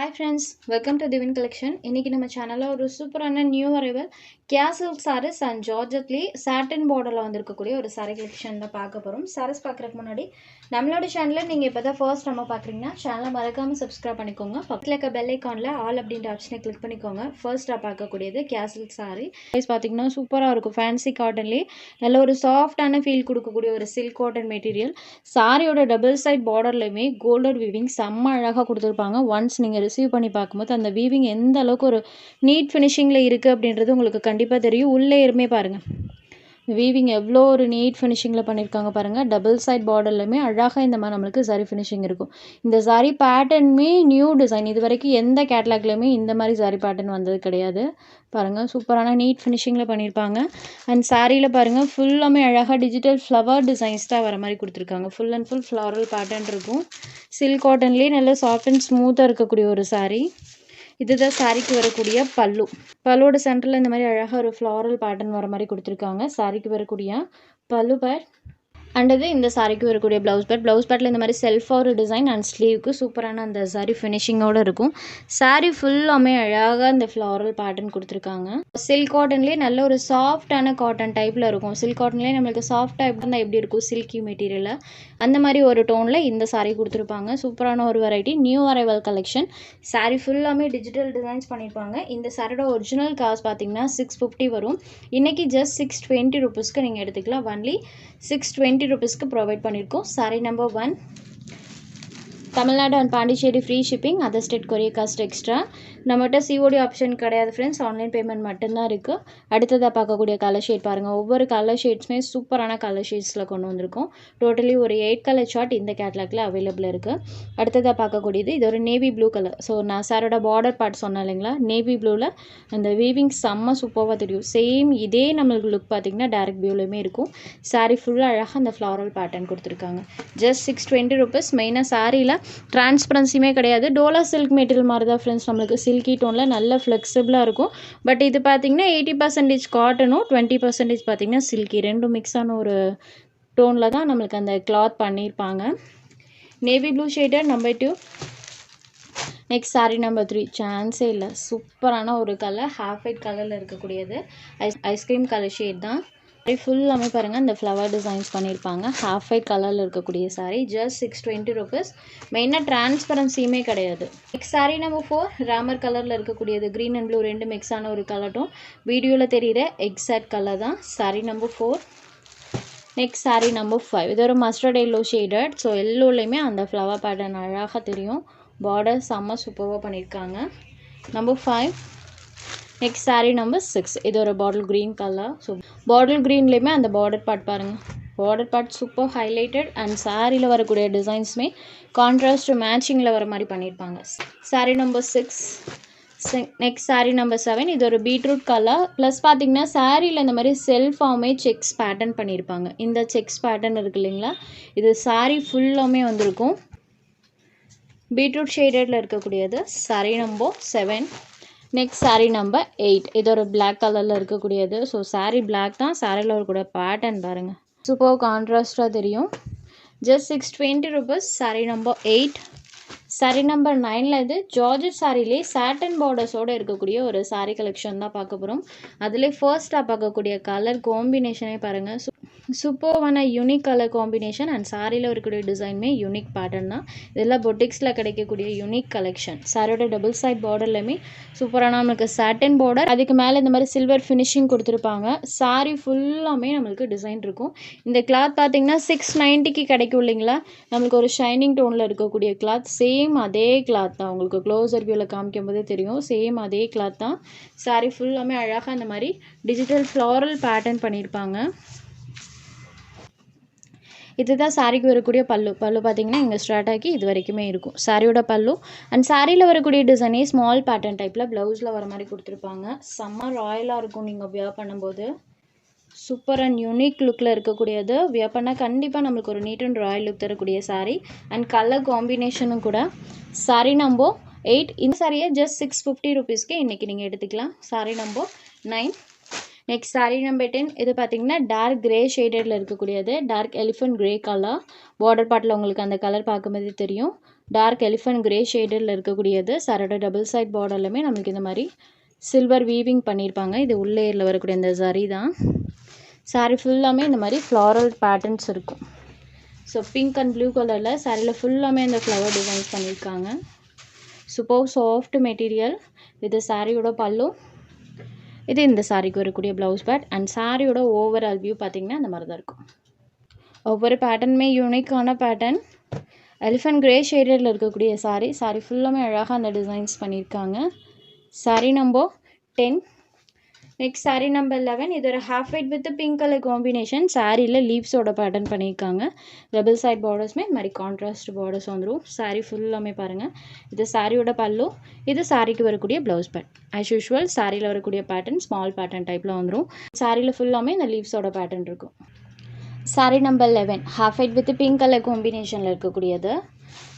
Hi friends, welcome to Divin Collection. இன்னைக்கு நம்ம சேனல்ல ஒரு சூப்பரான new arrival Kia silk sarees and ஜார்ஜெட்லி சாட்டின் பார்டர்ல வந்திருக்கக்கூடிய ஒரு saree collection தான் பார்க்க போறோம். sarees பார்க்கறதுக்கு முன்னாடி நம்மளோட சேனலை நீங்க இப்பதான் ஃபர்ஸ்ட் டைம் பார்க்கறீங்கன்னா சேனலை மறக்காம subscribe பண்ணிக்கோங்க. பக்கத்துல இருக்க பெல் ஐகான்ல ஆல் அப்படிங்கற ஆப்ஷனை கிளிக் பண்ணிக்கோங்க. ஃபர்ஸ்டா பார்க்கக்கூடியது கியா சில்க் saree. ப்ரைஸ் பாத்தீங்கன்னா சூப்பரா இருக்கும். ஃபேன்சி காட்டன்லயே நல்ல ஒரு சாஃப்ட்டான ஃபீல் கொடுக்கக்கூடிய ஒரு silk cotton மெட்டீரியல். சாரியோட டபுள் சைடு பார்டர்லயுமே கோல்டன் வீவிங் செம்ம அழகா கொடுத்திருப்பாங்க. ஒன்ஸ் நீங்க ரிசீவ் பண்ணி பார்க்கும்போது அந்த வீவிங் எந்த அளவுக்கு ஒரு நீட் ஃபினிஷிங்கில் இருக்குது அப்படின்றது உங்களுக்கு கண்டிப்பாக தெரியும். உள்ளே இருமே பாருங்கள், வீவிங் எவ்வளோ ஒரு நீட் ஃபினிஷிங்கில் பண்ணியிருக்காங்க பாருங்கள். டபுள் சைட் பார்டர்லையுமே அழகாக இந்த மாதிரி நம்மளுக்கு சாரி ஃபினிஷிங் இருக்கும். இந்த சாரி பேட்டர்னுமே நியூ டிசைன், இது வரைக்கும் எந்த கேட்லாக்லையுமே இந்த மாதிரி சாரி பேட்டர்ன் வந்தது கிடையாது. பாருங்கள், சூப்பரான நீட் ஃபினிஷிங்கில் பண்ணியிருப்பாங்க. அண்ட் சாரியில் பாருங்கள் ஃபுல்லாமே அழகாக டிஜிட்டல் ஃப்ளவர் டிசைன்ஸ் தான் வர மாதிரி கொடுத்துருக்காங்க. Full and full floral pattern இருக்கும். சில்க் காட்டன்லேயே நல்ல சாஃப்ட் அண்ட் ஸ்மூத்தாக இருக்கக்கூடிய ஒரு சாரீ. இதுதான் சாரிக்கு வரக்கூடிய பல்லு. பல்லோட சென்டரில் இந்த மாதிரி அழகாக ஒரு ஃப்ளாரல் பேட்டர்ன் வர மாதிரி கொடுத்துருக்காங்க. சாரிக்கு வரக்கூடிய பல்லு பேட் அண்டது இந்த சாரிக்கு வரக்கூடிய ப்ளவுஸ் பேட்டில் இந்த மாதிரி செல்ஃபாக ஒரு டிசைன் அண்ட் ஸ்லீவுக்கு சூப்பரான அந்த சாரி ஃபினிஷிங்கோடு இருக்கும். சாரி ஃபுல்லாமே அழகாக இந்த ஃப்ளாரல் பேட்டர்ன் கொடுத்துருக்காங்க. சில்க் காட்டன்லேயே நல்ல ஒரு சாஃப்டான காட்டன் டைப்பில் இருக்கும். சில்க் காட்டன்லேயே நம்மளுக்கு சாஃப்ட் டைப் தான் எப்படி இருக்கும் சில்கி மெட்டீரியலில், அந்த மாதிரி ஒரு டோனில் இந்த சாரீ கொடுத்துருப்பாங்க. சூப்பரான ஒரு variety new arrival collection. Sari ஃபுல்லாமே டிஜிட்டல் டிசைன்ஸ் பண்ணியிருப்பாங்க. இந்த சாரியோட ஒரிஜினல் காஸ்ட் பார்த்தீங்கன்னா 650 வரும். இன்றைக்கி ஜஸ்ட் 620 ருபீஸ்க்கு நீங்கள் எடுத்துக்கலாம். ஒன்லி 620 ருபீஸ்க்கு ப்ரொவைட் பண்ணியிருக்கோம். Sari number 1, Tamil Nadu and Pondicherry free shipping, other state courier cost extra. நம்மகிட்ட சிஓடி ஆப்ஷன் கிடையாது ஃப்ரெண்ட்ஸ், ஆன்லைன் பேமெண்ட் மட்டும்தான் இருக்குது. அடுத்ததாக பார்க்கக்கூடிய கலர் ஷேட் பாருங்கள். ஒவ்வொரு கலர் ஷேட்ஸுமே சூப்பரான கலர் ஷேட்ஸில் கொண்டு வந்திருக்கோம். டோட்டலி ஒரு 8 கலர் சார்ட் இந்த கேட்லாக்ல அவைலபிள் இருக்குது. அடுத்ததாக பார்க்கக்கூடியது இது ஒரு நேவி ப்ளூ கலர். ஸோ நான் சாரோட பார்டர் பார்ட் சொன்னேன் இல்லைங்களா, நேவி ப்ளூவில் அந்த வீவிங் செம்ம சூப்பராக தெரியும். சேம் இதே நம்மளுக்கு லுக் பார்த்திங்கன்னா டேரக்ட் வியூலையுமே இருக்கும். சாரீ ஃபுல்லாக அழகாக அந்த ஃப்ளாரல் பேட்டர்ன் கொடுத்துருக்காங்க. Just 620 rupees. மெயினாக சாரியில் டிரான்ஸ்பரன்சியுமே கிடையாது. டோலா சில்க் மெட்டீரியல் மாதிரி தான் ஃப்ரெண்ட்ஸ், நம்மளுக்கு சில்கி டோனில் நல்ல ஃப்ளெக்சிபிளாக இருக்கும். பட் இது பார்த்திங்கன்னா 80% காட்டனும் 20% பார்த்திங்கன்னா சில்கி, ரெண்டும் மிக்ஸ் ஆன ஒரு டோனில் தான் நம்மளுக்கு அந்த கிளாத் பண்ணியிருப்பாங்க. Navy blue shaded number 2. Next sari number 3, சான்ஸே இல்லை, சூப்பரான ஒரு கலர், ஹாஃப் ஒயிட் கலரில் இருக்கக்கூடியது. ஐஸ்கிரீம் கலர் ஷேட் தான். ஃபுல்லாமே பாருங்கள் இந்த ஃப்ளவர் டிசைன்ஸ் பண்ணியிருப்பாங்க. ஹாஃப் ஒயிட் கலரில் இருக்கக்கூடிய சாரீ. Just 620 rupees. மெயினாக டிரான்ஸ்பரன்சியுமே கிடையாது. நெக்ஸ்ட் சாரீ நம்பர் 4, ராமர் கலரில் இருக்கக்கூடியது. க்ரீன் அண்ட் ப்ளூ ரெண்டு மிக்ஸ் ஆன ஒரு கலரும் வீடியோவில் தெரிகிற எக்ஸாக்ட் கலர் தான். Sari number 4. Next sari number 5, இது ஒரு மஸ்டர்ட் எல்லோ ஷேடட். ஸோ எல்லோலையுமே அந்த ஃப்ளவர் பேட்டர்ன் அழகாக தெரியும். பார்டர் செம்ம சூப்பராக பண்ணியிருக்காங்க. நம்பர் 5. நெக்ஸ்ட் சாரீ நம்பர் 6, இது ஒரு பாட்டில் க்ரீன் கலர். ஸோ பாட்டில் க்ரீன்லேயுமே அந்த பார்டர் பார்ட் பாருங்கள், border part super highlighted. And சாரியில் வரக்கூடிய டிசைன்ஸுமே கான்ட்ராஸ்ட் மேட்சிங்கில் வர மாதிரி பண்ணியிருப்பாங்க. Sari number 6. Next sari number 7, இது ஒரு பீட்ரூட் கலர். ப்ளஸ் பார்த்தீங்கன்னா சாரியில் இந்த மாதிரி செல்ஃபாகவுமே செக்ஸ் பேட்டர்ன் பண்ணியிருப்பாங்க. இந்த செக்ஸ் பேட்டர்ன் இருக்குது இல்லைங்களா, இது சாரீ ஃபுல்லாமே வந்திருக்கும். பீட்ரூட் ஷேடடில் இருக்கக்கூடியது sari number 7. Next sari number 8, இது ஒரு பிளாக் கலரில் இருக்கக்கூடியது. ஸோ சாரீ பிளாக் தான், சாரியில் இருக்கக்கூடிய பேட்டர்ன் பாருங்கள் சூப்பர் கான்ட்ராஸ்டாக தெரியும். Just 620 rupees. Sari number 8. Sari number 9ல் இது ஜார்ஜெட் சாரிலே சாட்டன் பார்டர்ஸோடு இருக்கக்கூடிய ஒரு சாரீ கலெக்ஷன் தான் பார்க்க போகிறோம். அதிலே ஃபர்ஸ்ட்டாக பார்க்கக்கூடிய கலர் காம்பினேஷனே பாருங்கள், சூப்பர்வான யூனிக் கலர் காம்பினேஷன். அண்ட் சாரியில் இருக்கக்கூடிய டிசைனுமே யூனிக் பேட்டர்ன் தான். இதெல்லாம் பொட்டிக்ஸில் கிடைக்கக்கூடிய யூனிக் கலெக்ஷன். சாரியோட டபுள் சைட் பார்டர்லையுமே சூப்பரான நம்மளுக்கு சாட்டன் பார்டர், அதுக்கு மேலே இந்த மாதிரி சில்வர் ஃபினிஷிங் கொடுத்துருப்பாங்க. சாரீ ஃபுல்லாமே நம்மளுக்கு டிசைன் இருக்கும். இந்த கிளாத் பார்த்திங்கன்னா 690க்கு கிடைக்கும் இல்லைங்களா, நம்மளுக்கு ஒரு ஷைனிங் டோனில் இருக்கக்கூடிய கிளாத். சேம் அதே கிளாத் தான், உங்களுக்கு க்ளோஸர் வியூவில் காமிக்கும் போதே தெரியும். சேம் அதே கிளாத் தான். சாரீ ஃபுல்லாமே அழகாக இந்த மாதிரி டிஜிட்டல் ஃப்ளாரல் பேட்டர்ன் பண்ணியிருப்பாங்க. இதுதான் சாரிக்கு வரக்கூடிய பல்லு. பல்லு பார்த்தீங்கன்னா இங்கே ஸ்டார்ட் ஆகி இது வரைக்குமே இருக்கும் சாரியோட பல்லு. அண்ட் சாரியில் வரக்கூடிய டிசைனே ஸ்மால் பேட்டர்ன் டைப்பில் ப்ளவுஸில் வர மாதிரி கொடுத்துருப்பாங்க. செம்ம ராயலாக இருக்கும் நீங்கள் வியர் பண்ணும்போது. சூப்பர் அண்ட் யூனிக் லுக்கில் இருக்கக்கூடியது. வியர் பண்ணால் கண்டிப்பாக நம்மளுக்கு ஒரு நீட் அண்ட் ராயல் லுக் தரக்கூடிய சாரீ. அண்ட் கலர் காம்பினேஷனும் கூட. சாரீ நம்பர் 8, இந்த சாரியை ஜஸ்ட் 650 ருபீஸ்க்கு இன்றைக்கி நீங்கள் எடுத்துக்கலாம். Sari number 9. Next sari number 10, இது பார்த்தீங்கன்னா டார்க் கிரே ஷேடடில் இருக்கக்கூடியது. Dark elephant grey colour. Border பார்ட்டில் உங்களுக்கு அந்த கலர் பார்க்கும்போது தெரியும். டார்க் எலிஃபண்ட் கிரே ஷேடில் இருக்கக்கூடியது. சாரியோட டபுள் சைட் பார்டர்லையுமே நம்மளுக்கு இந்த மாதிரி சில்வர் வீவிங் பண்ணியிருப்பாங்க. இது உள்ளேயரில் வரக்கூடிய இந்த சரி தான். சாரி ஃபுல்லாமே இந்த மாதிரி ஃப்ளாரல் பேட்டர்ன்ஸ் இருக்கும். ஸோ பிங்க் அண்ட் ப்ளூ கலரில் சாரியில் ஃபுல்லாமே இந்த ஃப்ளவர் டிசைன்ஸ் பண்ணியிருக்காங்க. Super soft material. இது சாரியோட பல்லு. இது இந்த சாரிக்கு வரக்கூடிய ப்ளவுஸ் பேட். அண்ட் சாரியோட ஓவரால் வியூ பார்த்திங்கன்னா இந்த மாதிரி தான் இருக்கும். ஒவ்வொரு பேட்டர்னுமே யூனிக்கான பேட்டர்ன். எலிஃபண்ட் கிரே ஷேடில் இருக்கக்கூடிய சாரி ஃபுல்லாமே அழகாக அந்த டிசைன்ஸ் பண்ணியிருக்காங்க. Sorry number 10. Next sorry number 11. இது ஒரு half white with pink colour combination. சாரியில் லீவ்ஸோட பேட்டர்ன் பண்ணியிருக்காங்க. டபுள் சைட் பார்டர்ஸ்மே இந்த மாதிரி கான்ட்ராஸ்ட் பார்டர்ஸ் வந்துடும். சாரி ஃபுல்லாமே பாருங்கள். இது சாரியோட பல்லு. இது சாரிக்கு வரக்கூடிய ப்ளவுஸ் பேட். ஆஸ் யூஷுவல் சாரியில் வரக்கூடிய பேட்டர்ன் ஸ்மால் பேட்டர்ன் டைப்பில் வந்துடும். சாரியில் ஃபுல்லாமே இந்த லீவ்ஸோட பேட்டர்ன் இருக்கும். Sorry number 11 half white with pink colour காம்பினேஷனில் இருக்கக்கூடியது.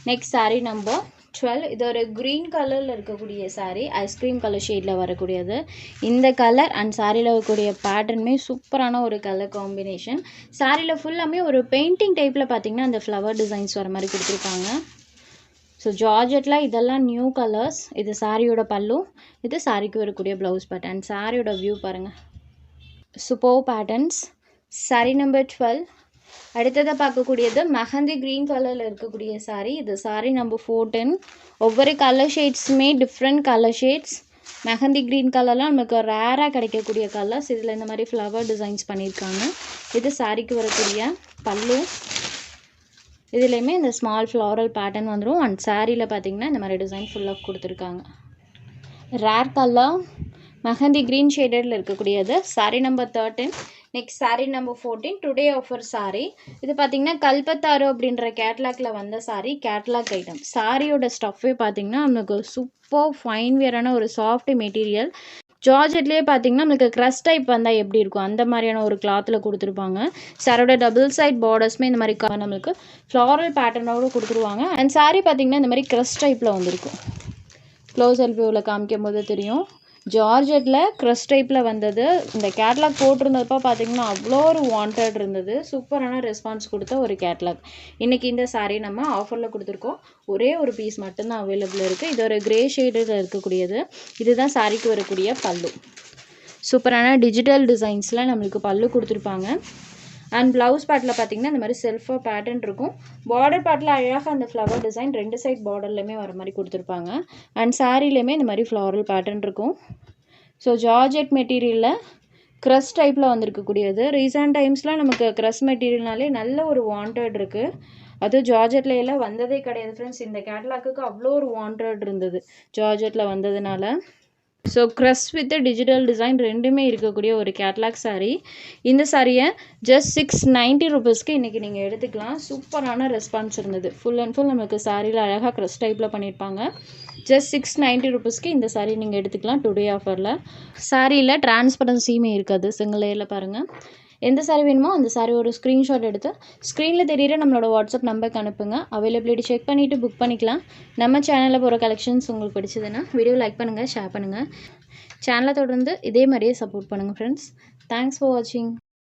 Next sorry number 12. இது ஒரு க்ரீன் கலரில் இருக்கக்கூடிய சாரீ. ஐஸ்கிரீம் கலர் ஷேடில் வரக்கூடியது. இந்த கலர் அண்ட் சாரியில் வரக்கூடிய பேட்டர்னுமே சூப்பரான ஒரு கலர் காம்பினேஷன். சாரியில் ஃபுல்லாமே ஒரு பெயிண்டிங் டைப்பில் பார்த்திங்கன்னா அந்த ஃப்ளவர் டிசைன்ஸ் வர மாதிரி கொடுத்துருக்காங்க. ஸோ ஜார்ஜெட்டில் இதெல்லாம் நியூ கலர்ஸ். இது சாரியோட பல்லு. இது சாரிக்கு வரக்கூடிய ப்ளவுஸ் பேட்டர்ன். சாரியோட வியூ பாருங்கள். Super patterns. Sorry number 12. அடுத்ததாக பார்க்கக்கூடியது மெஹந்தி க்ரீன் கலரில் இருக்கக்கூடிய சாரீ. இது சாரீ நம்பர் 14. ஒவ்வொரு கலர் ஷேட்ஸுமே different colour shades. Mehndi green கலர்லாம் நமக்கு ரேராக கிடைக்கக்கூடிய கலர்ஸ். இதில் இந்த மாதிரி ஃப்ளவர் டிசைன்ஸ் பண்ணியிருக்காங்க. இது சாரிக்கு வரக்கூடிய பல்லு. இதுலேயுமே இந்த ஸ்மால் ஃப்ளாரல் பேட்டர்ன் வந்துடும். அண்ட் சாரியில் பார்த்திங்கன்னா இந்த மாதிரி டிசைன் ஃபுல்லாக கொடுத்துருக்காங்க. ரேர் கலர் மெஹந்தி க்ரீன் ஷேடடில் இருக்கக்கூடியது. Sorry number 13. Next sari number 14. Today offer sari. இது பார்த்திங்கன்னா கல்பத்தாரு அப்படின்ற கேட்லாக்ல வந்த சாரீ. Catalogue item. சாரியோட ஸ்டஃப்பே பார்த்திங்கன்னா நமக்கு சூப்பர் ஃபைன் வியரான ஒரு சாஃப்ட் மெட்டீரியல். ஜார்ஜெட்லேயே பார்த்திங்கன்னா நம்மளுக்கு க்ரஷ் டைப் வந்தால் எப்படி இருக்கும் அந்த மாதிரியான ஒரு கிளாத்தில் கொடுத்துருப்பாங்க. சாரோட டபுள் சைட் பார்டர்ஸ்மே இந்த மாதிரி நம்மளுக்கு ஃப்ளாரல் பேட்டர்னோடு கொடுத்துருவாங்க. அண்ட் சாரீ பார்த்திங்கன்னா இந்த மாதிரி க்ரஷ் டைப்பில் வந்திருக்கும். க்ளோஸ் அப் வியூவில் காமிக்கும் போது தெரியும். ஜார்ஜெட்டில் க்ரஷ் டைப்பில் வந்தது. இந்த கேட்லாக் போட்டிருந்தப்போ பார்த்திங்கன்னா அவ்வளோ ஒரு வாண்டட் இருந்தது. சூப்பரான ரெஸ்பான்ஸ் கொடுத்த ஒரு கேட்லாக். இன்றைக்கி இந்த சாரீ நம்ம ஆஃபரில் கொடுத்துருக்கோம். ஒரே ஒரு பீஸ் மட்டும்தான் அவைலபிள் இருக்குது. இது ஒரு க்ரே ஷேடில் இருக்கக்கூடியது. இதுதான் சாரிக்கு வரக்கூடிய பல்லு. சூப்பரான டிஜிட்டல் டிசைன்ஸில் நம்மளுக்கு பல்லு கொடுத்துருப்பாங்க. அண்ட் ப்ளவுஸ் பார்ட்டில் பார்த்திங்கன்னா இந்த மாதிரி செல்ஃபாக பேட்டர்ன் இருக்கும். பார்டர் பார்ட்டில் அழகாக அந்த ஃப்ளவர் டிசைன் ரெண்டு சைட் பார்டர்லையுமே வர மாதிரி கொடுத்துருப்பாங்க. அண்ட் சாரிலையுமே இந்த மாதிரி ஃப்ளாரல் பேட்டர்ன் இருக்கும். ஸோ ஜார்ஜெட் மெட்டீரியலில் க்ரஷ் டைப்பில் வந்திருக்கக்கூடியது. ரீசெண்ட் டைம்ஸில் நமக்கு க்ரஷ் மெட்டீரியல்னாலே நல்ல ஒரு வாண்டட் இருக்குது. அதுவும் ஜார்ஜெட்டில் எல்லாம் வந்ததே கிடையாது ஃப்ரெண்ட்ஸ். இந்த கேட்லாக்கு அவ்வளோ ஒரு வாண்டட் இருந்தது ஜார்ஜெட்டில் வந்ததுனால. So crush with digital design ரெண்டுமே இருக்கக்கூடிய ஒரு கேட்லாக் சாரீ. இந்த சாரியை ஜஸ்ட் 690 ருபீஸ்க்கு இன்றைக்கி நீங்கள் எடுத்துக்கலாம். சூப்பரான ரெஸ்பான்ஸ் இருந்தது. ஃபுல் அண்ட் ஃபுல் நமக்கு சாரியில் அழகாக க்ரஷ் டைப்பில் பண்ணியிருப்பாங்க. ஜஸ்ட் 690 ருபீஸ்க்கு இந்த சாரீ நீங்கள் எடுத்துக்கலாம் டுடே ஆஃபரில். சாரியில் டிரான்ஸ்பரன்சியுமே இருக்காது. சிங்கிள் லேயரில் பாருங்கள். எந்த சாரீ வேணுமோ அந்த சாரீ ஒரு ஸ்க்ரீன்ஷாட் எடுத்து ஸ்க்ரீனில் தெரியிற நம்மளோட வாட்ஸ்அப் நம்பருக்கு அனுப்புங்க. அவைலபிலிட்டி செக் பண்ணிவிட்டு புக் பண்ணிக்கலாம். நம்ம சேனலில் போகிற கலெக்ஷன்ஸ் உங்களுக்கு பிடிச்சதுன்னா வீடியோ லைக் பண்ணுங்கள், ஷேர் பண்ணுங்கள். சேனலை தொடர்ந்து இதே மாதிரியே சப்போர்ட் பண்ணுங்கள் ஃப்ரெண்ட்ஸ். தேங்க்ஸ் ஃபார் வாட்சிங்.